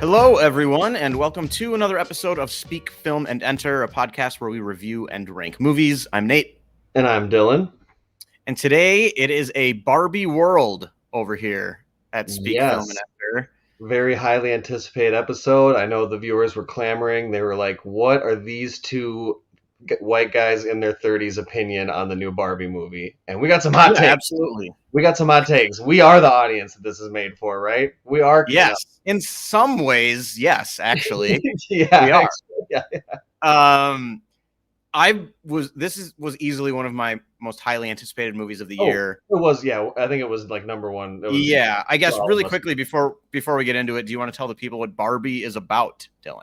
Hello, everyone, and welcome to another episode of Speak, Film, and Enter, a podcast where we review and rank movies. I'm Nate. And I'm Dylan. And today it is a Barbie world over here at Speak, Yes. Film, and Enter. Very highly anticipated episode. I know the viewers were clamoring. They were like, what are these two white guys in their 30s opinion on the new Barbie movie? And we got some hot takes. Absolutely. We got some hot takes. We are the audience that this is made for, right? We are. Yes. In some ways, yes, actually. Yeah. We are. Yeah. This was easily one of my most highly anticipated movies of the year. It was, yeah. I think it was like number one. Yeah, I guess really quickly before we get into it, do you want to tell the people what Barbie is about, Dylan?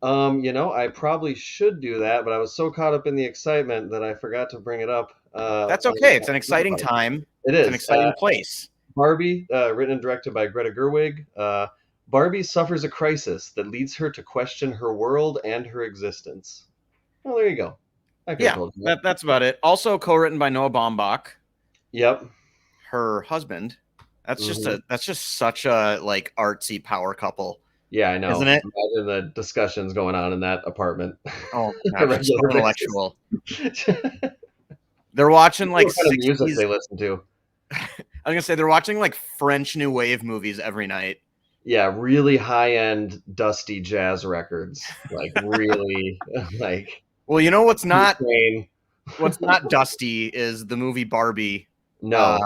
I probably should do that, but I was so caught up in the excitement that I forgot to bring it up. That's okay. It's an exciting time. It is. It's an exciting place. Barbie, written and directed by Greta Gerwig. Barbie suffers a crisis that leads her to question her world and her existence. Well, there you go. That's about it. Also co-written by Noah Baumbach. Yep. Her husband. That's just such a like artsy power couple. Yeah, I know. Isn't it? Imagine the discussions going on in that apartment. Oh, God, so intellectual. They're watching like what kind of music they listen to. I was gonna say they're watching like French New Wave movies every night. Yeah, really high-end, dusty jazz records. Like really, like. Well, you know what's not dusty is the movie Barbie. No,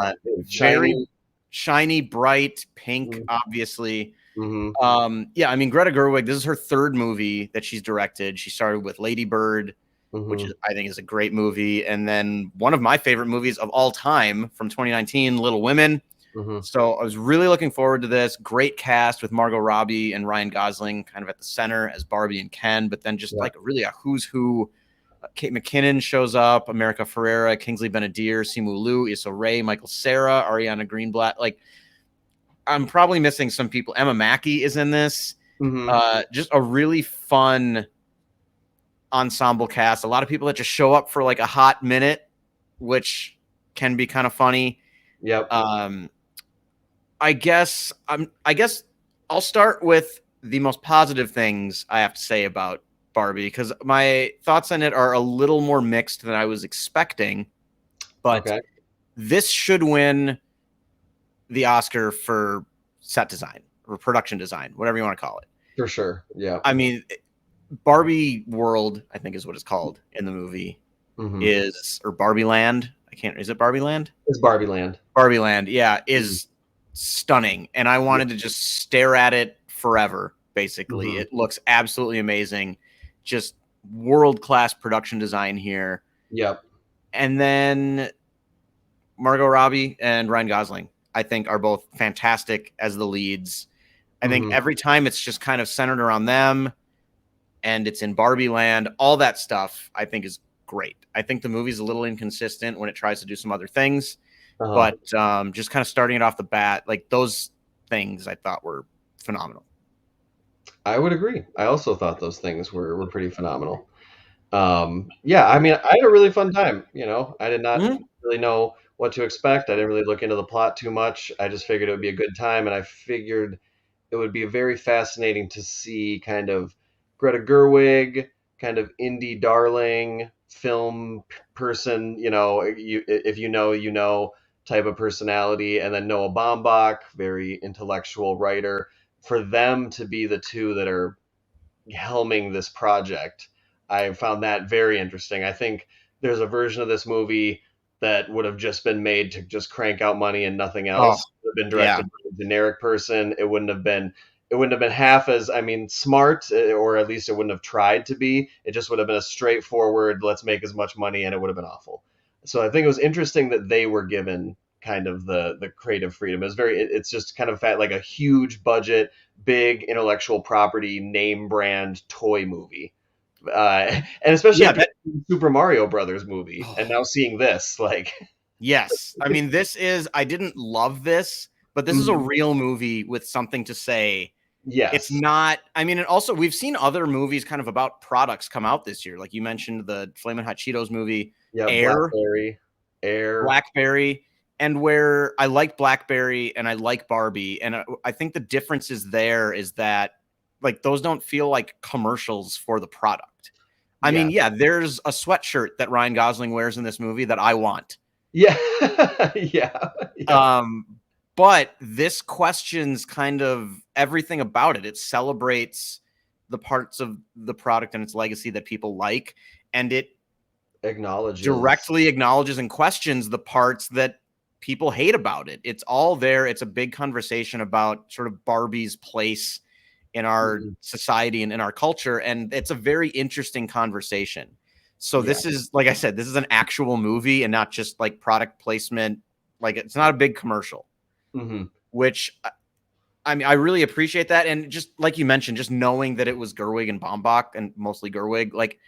very shiny, bright, pink, obviously. Mm-hmm. Yeah, I mean Greta Gerwig. This is her third movie that she's directed. She started with Lady Bird, which I think is a great movie, and then one of my favorite movies of all time from 2019, Little Women. So I was really looking forward to this. Great cast with Margot Robbie and Ryan Gosling kind of at the center as Barbie and Ken, but then just like really a who's who. Kate McKinnon shows up, America Ferrera, Kingsley Ben-Adir, Simu Liu, Issa Rae, Michael Cera, Ariana Greenblatt. Like, I'm probably missing some people. Emma Mackey is in this. Just a really fun ensemble cast. A lot of people that just show up for like a hot minute, which can be kind of funny. Yep. I guess I'll start with the most positive things I have to say about Barbie, because my thoughts on it are a little more mixed than I was expecting. But this should win the Oscar for set design or production design, whatever you want to call it. For sure. Yeah. I mean, Barbie World, I think is what it's called in the movie, is, or Barbieland. Is it Barbieland? It's Barbieland. Barbieland, yeah, is stunning. And I wanted to just stare at it forever, basically. It looks absolutely amazing. Just world-class production design here. Yep. And then Margot Robbie and Ryan Gosling, I think, are both fantastic as the leads. I think every time it's just kind of centered around them and it's in Barbieland, all that stuff I think is great. I think the movie's a little inconsistent when it tries to do some other things, but just kind of starting it off the bat, like those things I thought were phenomenal. I would agree. I also thought those things were pretty phenomenal. Yeah, I mean, I had a really fun time. I did not really know what to expect. I didn't really look into the plot too much. I just figured it would be a good time, and I figured it would be very fascinating to see kind of Greta Gerwig, kind of indie darling film person, if you know type of personality, and then Noah Baumbach, very intellectual writer. For them to be the two that are helming this project, I found that very interesting. I think there's a version of this movie that would have just been made to just crank out money and nothing else. It would have been directed by a generic person. It wouldn't have been half as, smart, or at least it wouldn't have tried to be. It just would have been a straightforward, let's make as much money, and it would have been awful. So I think it was interesting that they were given kind of the creative freedom. It's just kind of like a huge budget, big intellectual property, name brand toy movie. And especially that Super Mario Brothers movie, and now seeing this, like, yes, I mean, I didn't love this, but this is a real movie with something to say. Yes, it's not. I mean, and also we've seen other movies kind of about products come out this year, like you mentioned the Flamin' Hot Cheetos movie, Blackberry, and where I like Blackberry and I like Barbie, and I think the difference is that like those don't feel like commercials for the product. I Yeah. mean, yeah, there's a sweatshirt that Ryan Gosling wears in this movie that I want. Yeah. Yeah. Yep. But this questions kind of everything about it. It celebrates the parts of the product and its legacy that people like, and it Acknowledges. directly acknowledges and questions the parts that people hate about it. It's all there. It's a big conversation about sort of Barbie's place in our society and in our culture, and it's a very interesting conversation. So this is, like I said, this is an actual movie and not just like product placement. Like, it's not a big commercial. Which, I mean, I really appreciate that. And just like you mentioned, just knowing that it was Gerwig and Baumbach, and mostly Gerwig, like,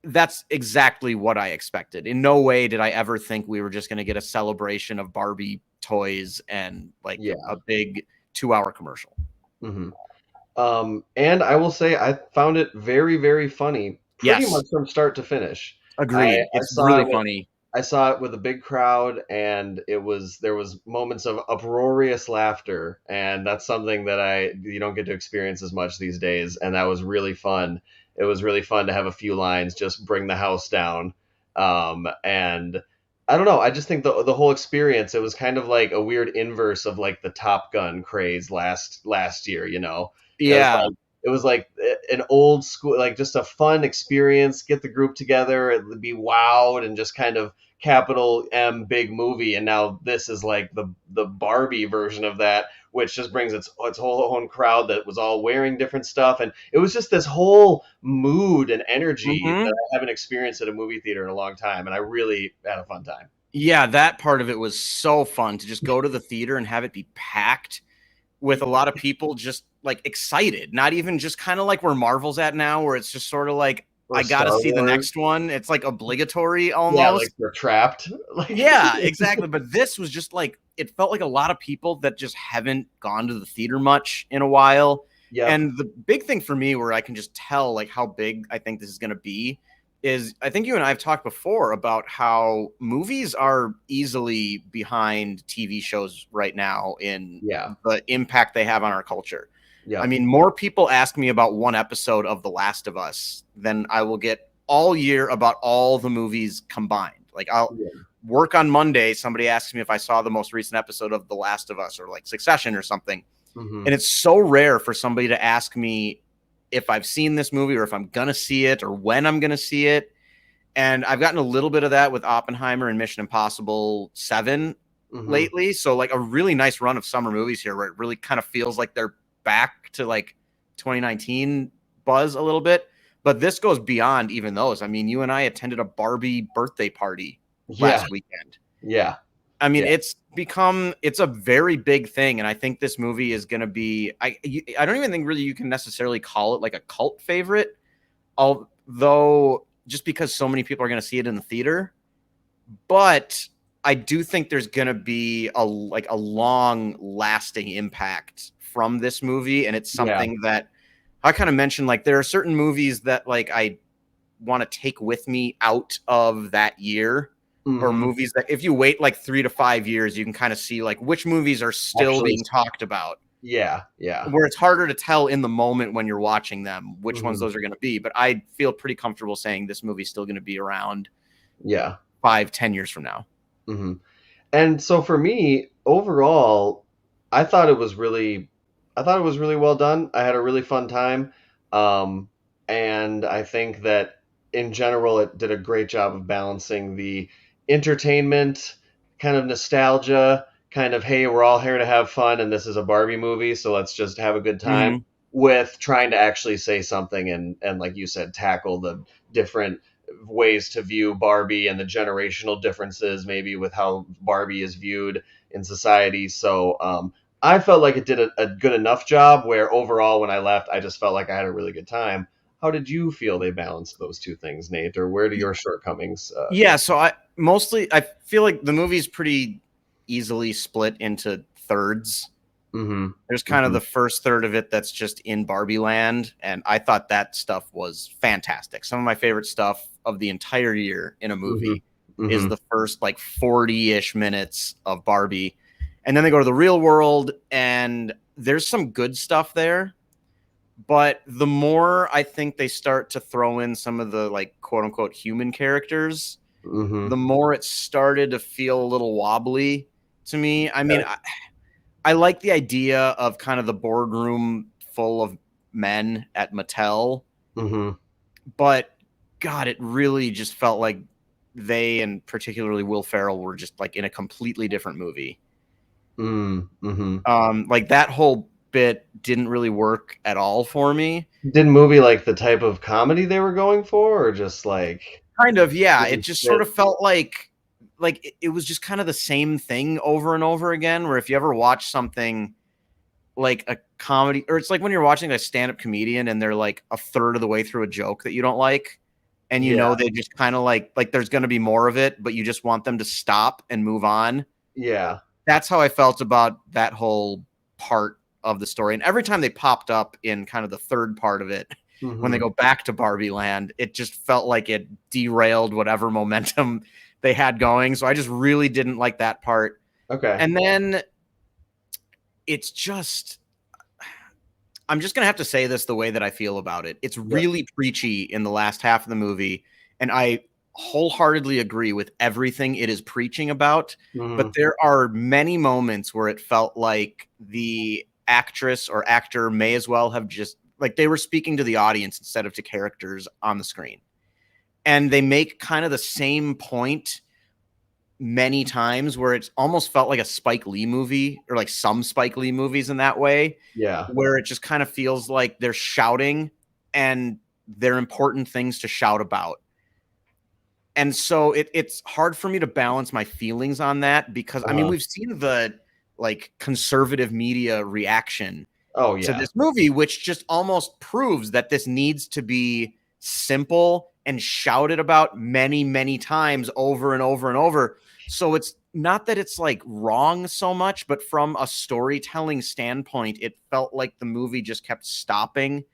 that's exactly what I expected. In no way did I ever think we were just going to get a celebration of Barbie toys and like a big 2-hour commercial. And I will say I found it very, very funny, pretty much from start to finish. Agreed. It's really funny. I saw it with a big crowd, and there was moments of uproarious laughter, and that's something that you don't get to experience as much these days, and that was really fun. It was really fun to have a few lines just bring the house down. And I don't know, I just think the whole experience, it was kind of like a weird inverse of like the Top Gun craze last year, you know. Yeah. It was like an old school, like just a fun experience, get the group together and be wowed, and just kind of capital M big movie. And now this is like the Barbie version of that, which just brings its whole own crowd that was all wearing different stuff. And it was just this whole mood and energy that I haven't experienced at a movie theater in a long time. And I really had a fun time. Yeah, that part of it was so fun, to just go to the theater and have it be packed with a lot of people just like excited, not even just kind of like where Marvel's at now, where it's just sort of like, I gotta see the next one. It's like obligatory almost. Yeah, like they're trapped. Yeah, exactly. But this was just like, it felt like a lot of people that just haven't gone to the theater much in a while. Yeah. And the big thing for me, where I can just tell like how big I think this is going to be, is I think you and I have talked before about how movies are easily behind TV shows right now in the impact they have on our culture. Yeah. I mean, more people ask me about one episode of The Last of Us than I will get all year about all the movies combined. Like, I'll work on Monday, somebody asks me if I saw the most recent episode of The Last of Us or like Succession or something. And it's so rare for somebody to ask me if I've seen this movie or if I'm going to see it or when I'm going to see it. And I've gotten a little bit of that with Oppenheimer and Mission Impossible 7 lately. So like a really nice run of summer movies here, where it really kind of feels like they're back to like 2019 buzz a little bit. But this goes beyond even those. I mean, you and I attended a Barbie birthday party last weekend. Yeah. I mean, it's a very big thing. And I think this movie is going to be, I don't even think really you can necessarily call it like a cult favorite, although just because so many people are going to see it in the theater. But I do think there's going to be a long lasting impact from this movie. And it's something that I kind of mentioned, like, there are certain movies that like I want to take with me out of that year. Or movies that if you wait like 3 to 5 years, you can kind of see like which movies are still being talked about. Yeah. Where it's harder to tell in the moment when you're watching them which ones those are going to be. But I feel pretty comfortable saying this movie's still going to be around 5-10 years from now. And so for me, overall, I thought it was really well done. I had a really fun time. And I think that in general, it did a great job of balancing the entertainment, kind of nostalgia, kind of, hey, we're all here to have fun, and this is a Barbie movie, so let's just have a good time, with trying to actually say something and like you said, tackle the different ways to view Barbie and the generational differences maybe with how Barbie is viewed in society. So I felt like it did a good enough job where overall when I left, I just felt like I had a really good time. How did you feel they balanced those two things, Nate? Or where do your shortcomings? So I feel like the movie's pretty easily split into thirds. There's kind of the first third of it that's just in Barbieland, and I thought that stuff was fantastic. Some of my favorite stuff of the entire year in a movie is the first like 40-ish minutes of Barbie. And then they go to the real world, and there's some good stuff there. But the more I think they start to throw in some of the like quote unquote human characters, Mm-hmm. the more it started to feel a little wobbly to me. I mean, I like the idea of kind of the boardroom full of men at Mattel, Mm-hmm. but God, it really just felt like they, and particularly Will Ferrell, were just like in a completely different movie. Mm-hmm. Like that whole bit didn't really work at all for me. Didn't movie like the type of comedy they were going for, or just like Kind of, yeah. It didn't just sort fit? of felt like it was just kind of the same thing over and over again. Where if you ever watch something like a comedy, or it's like when you're watching a stand-up comedian and they're like a third of the way through a joke that you don't like, and you Yeah, know they just kind of like there's going to be more of it, but you just want them to stop and move on. yeah. That's how I felt about that whole part of the story. And every time they popped up in kind of the third part of it, when they Mm-hmm. go back to Barbieland, it just felt like it derailed whatever momentum they had going. So I just really didn't like that part. Okay. And then it's just, I'm just going to have to say this the way that I feel about it. It's Yep. really preachy in the last half of the movie. And I wholeheartedly agree with everything it is preaching about. But Mm-hmm. there are many moments where it felt like the actress or actor may as well have just, like, they were speaking to the audience instead of to characters on the screen. And they make kind of the same point many times where it's almost felt like a Spike Lee movie, or like some Spike Lee movies in that way, Yeah. where it just kind of feels like they're shouting and they're important things to shout about. And so it's hard for me to balance my feelings on that, because I mean, Uh-huh. we've seen the like conservative media reaction Oh to yeah. this movie, which just almost proves that this needs to be simple and shouted about many, many times over and over and over. So it's not that it's like wrong so much, but from a storytelling standpoint, it felt like the movie just kept stopping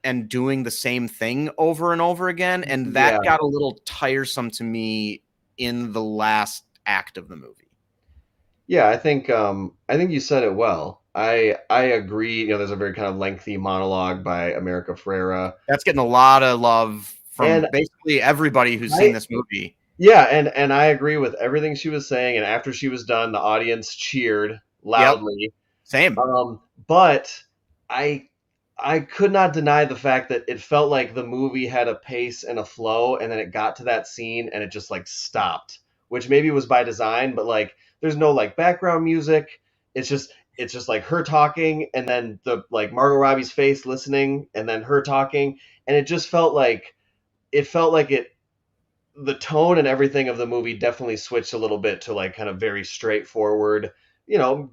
and doing the same thing over and over again. And Yeah. that got a little tiresome to me in the last act of the movie. Yeah, I think you said it well. I agree. You know, there's a very kind of lengthy monologue by America Ferrera, That's getting a lot of love from and basically everybody who's seen I this movie. yeah, and I agree with everything she was saying. And after she was done, the audience cheered Yep. loudly. Same. But I I could not deny the fact that it felt like the movie had a pace and a flow, and then it got to that scene and it just like stopped, which maybe was by design, but like there's no like background music. It's just like her talking and then the like Margot Robbie's face listening and then her talking, and it felt like the tone and everything of the movie definitely switched a little bit to like kind of very straightforward,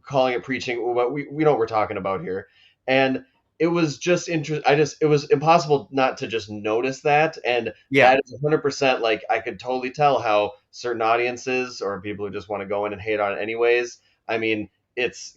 calling it preaching. What we know what we're talking about here, and it was just interesting. It was impossible not to just notice that, and Yeah. that is 100% like I could totally tell how certain audiences or people who just want to go in and hate on it anyways. I mean, it's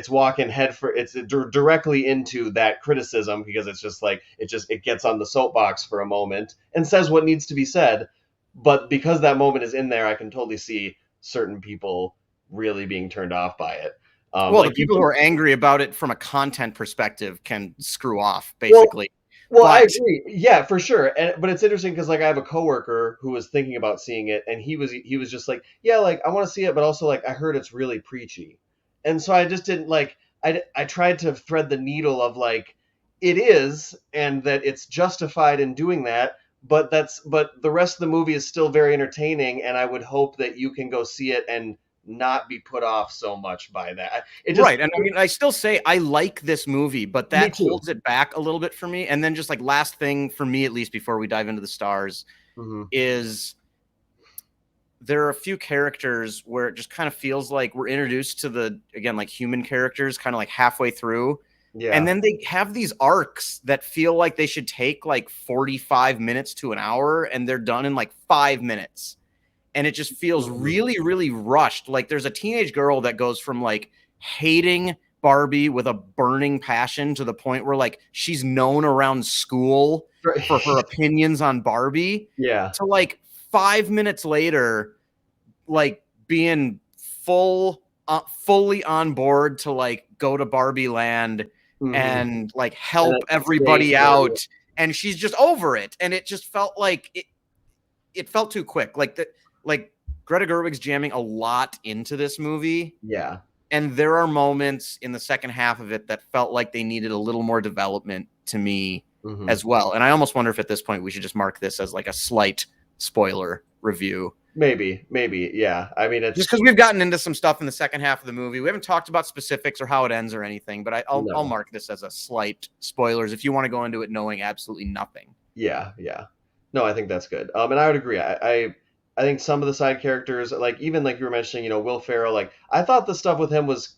walking head for it's directly into that criticism because it's just like it gets on the soapbox for a moment and says what needs to be said, but because that moment is in there, I can totally see certain people really being turned off by it. Well, the Like people who are angry about it from a content perspective can screw off, well, basically. well, I But agree. Yeah, for sure. But it's interesting because like I have a coworker who was thinking about seeing it, and he was just like, yeah, like I want to see it, but also like I heard it's really preachy, and so I just didn't like. I tried to thread the needle of like it is, and that it's justified in doing that. But the rest of the movie is still very entertaining, and I would hope that you can go see it and not be put off so much by that. It just right, and I mean, I still say I like this movie, but me that too. holds it back a little bit for me. And then just like last thing for me, at least before we dive into the stars, Hmm. is there are a few characters where it just kind of feels like we're introduced to the, again, like human characters kind of like halfway through, and Yeah. then they have these arcs that feel like they should take like 45 minutes to an hour, and they're done in like 5 minutes. And it just feels Mhm. really, really rushed. Like there's a teenage girl that goes from like hating Barbie with a burning passion to the point where like she's known around school for her opinions on Barbie, Yeah. to like 5 minutes later, like being fully on board to like go to Barbie land Mm-hmm. and like And help then escape. everybody out, and she's just over it, and it just felt like it felt too quick. Like Greta Gerwig's jamming a lot into this movie, Yeah. and there are moments in the second half of it that felt like they needed a little more development to me Mm-hmm. as well. And I almost wonder if at this point we should just mark this as like a slight spoiler review. Maybe. Yeah. I mean, Just it's because we've gotten into some stuff in the second half of the movie. We haven't talked about specifics or how it ends or anything, but I'll no. mark this as a slight spoilers if you want to go into it knowing absolutely nothing. Yeah. No, I think that's good. And I would agree. I think some of the side characters, like even like you were mentioning, Will Ferrell, like I thought the stuff with him was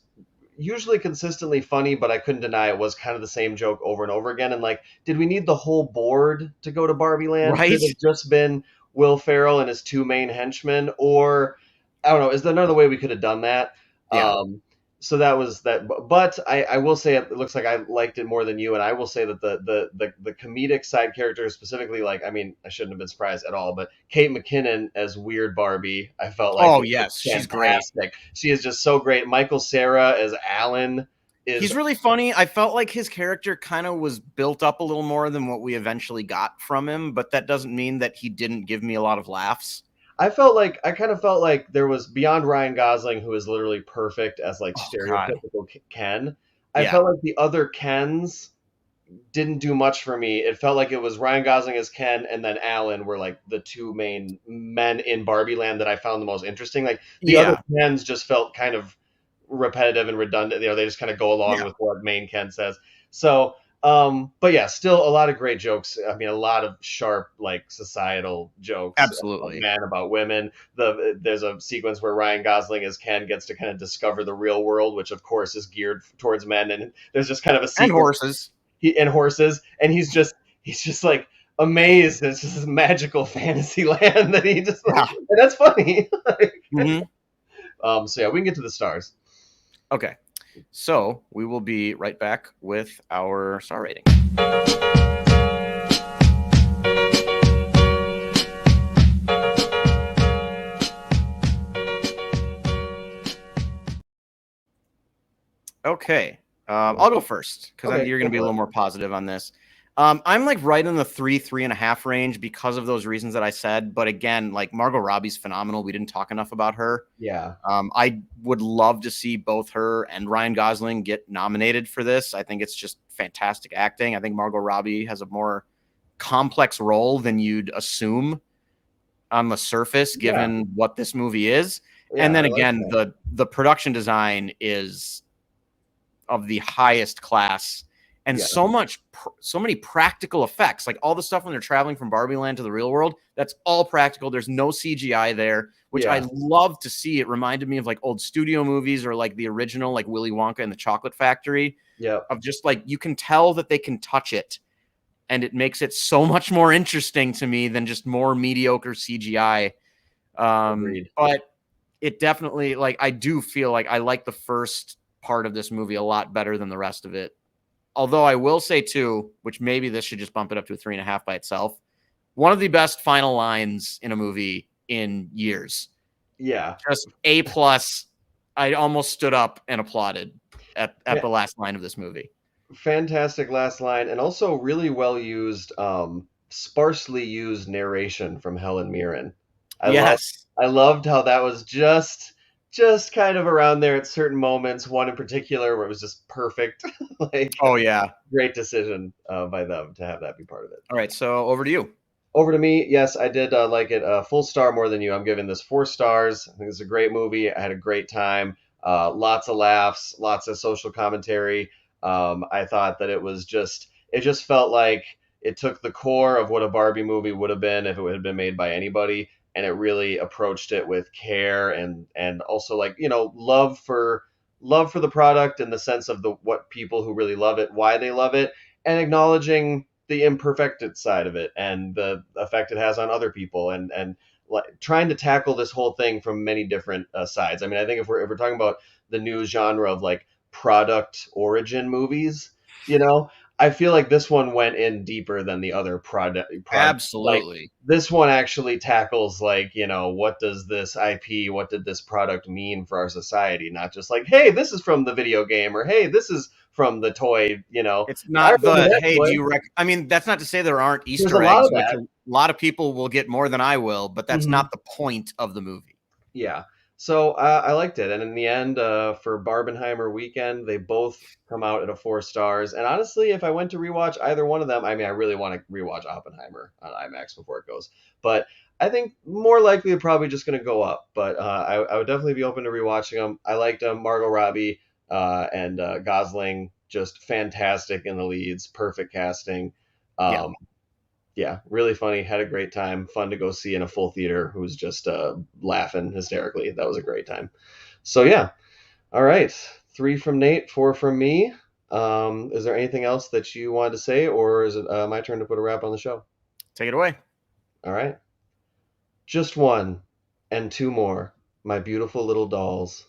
usually consistently funny, but I couldn't deny it was kind of the same joke over and over again. And like, did we need the whole board to go to Barbie Land? Could Right? it have just been Will Ferrell and his two main henchmen? Or I don't know, is there another way we could have done that? Yeah. So that was that. But I will say it looks like I liked it more than you, and I will say that the comedic side characters specifically, like I mean, I shouldn't have been surprised at all, but Kate McKinnon as Weird Barbie, I felt like Oh was just yes, she's great. fantastic. She is just so great. Michael Cera as Alan is He's really funny. I felt like his character kind of was built up a little more than what we eventually got from him, but that doesn't mean that he didn't give me a lot of laughs. I kind of felt like there was beyond Ryan Gosling, who is literally perfect as like Oh God. stereotypical Ken. I Yeah. felt like the other Kens didn't do much for me. It felt like it was Ryan Gosling as Ken and then Alan were like the two main men in Barbieland that I found the most interesting. Like the other Yeah. Kens just felt kind of repetitive and redundant. They just kind of go along Yeah. with what main Ken says. So, but yeah, still a lot of great jokes. I mean, a lot of sharp like societal jokes about Absolutely. men, about women. There's a sequence where Ryan Gosling as Ken gets to kind of discover the real world, which of course is geared towards men. And there's just kind of a And sequence horses. and horses, and he's just like amazed. It's just this magical fantasy land that he just like, Yeah. and that's funny. Mm-hmm. So yeah, we can get to the stars. Okay. So we will be right back with our star rating. Okay. I'll go first because Okay, you're go going to be a for little it. more positive on this. I'm like right in the 3.5 range because of those reasons that I said. But again, like Margot Robbie's phenomenal. We didn't talk enough about her. Yeah, I would love to see both her and Ryan Gosling get nominated for this. I think it's just fantastic acting. I think Margot Robbie has a more complex role than you'd assume on the surface, yeah, given what this movie is. And yeah. then I like again, that. the production design is of the highest class, and Yeah, so many practical effects, like all the stuff when they're traveling from Barbie Land to the real world, that's all practical. There's no CGI there, which I yeah, love to see. It reminded me of like old studio movies or like the original, like Willy Wonka and the Chocolate Factory, yep, of just like you can tell that they can touch it, and it makes it so much more interesting to me than just more mediocre CGI. agreed. But it definitely, like, I do feel like I like the first part of this movie a lot better than the rest of it. Although I will say too, which maybe this should just bump it up to a 3.5 by itself, one of the best final lines in a movie in years. Yeah, Just A plus. I almost stood up and applauded at Fa- the last line of this movie. fantastic last line, and also really well used, sparsely used narration from Helen Mirren. I love Yes. I loved how that was just kind of around there at certain moments. One in particular where it was just perfect. Like Oh yeah. great decision by them to have that be part of it. All right. So over to you. Over to me. Yes, I did like it. Full star more than you. I'm giving this 4 stars. I think it's a great movie. I had a great time. Lots of laughs, lots of social commentary. I thought that it just felt like it took the core of what a Barbie movie would have been if it had been made by anybody, and it really approached it with care and also like love for the product in the sense of the what people who really love it, why they love it, and acknowledging the imperfected side of it and the effect it has on other people and like, trying to tackle this whole thing from many different sides. I mean, I think if we're talking about the new genre of like product origin movies, you know, I feel like this one went in deeper than the other product. Like Absolutely. this one actually tackles like, what does this IP, what did this product mean for our society? Not just like, hey, this is from the video game, or hey, this is from the toy. It's I not remember the, that hey, toy. I mean, that's not to say there aren't There's a Easter lot eggs, of which that. a lot of people will get more than I will, but that's Mhm. not the point of the movie. Yeah. So I liked it, and in the end, for Barbenheimer weekend, they both come out at a 4 stars. And honestly, if I went to rewatch either one of them, I mean, I really want to rewatch Oppenheimer on IMAX before it goes. But I think more likely probably just going to go up. But I would definitely be open to rewatching them. I liked Margot Robbie and Gosling, just fantastic in the leads, perfect casting. Yeah. Yeah, really funny. Had a great time. Fun to go see in a full theater. Who was just laughing hysterically. That was a great time. So yeah, all right. 3 from Nate, 4 from me. Is there anything else that you wanted to say, or is it my turn to put a wrap on the show? Take it away. All right. Just one and two more, my beautiful little dolls.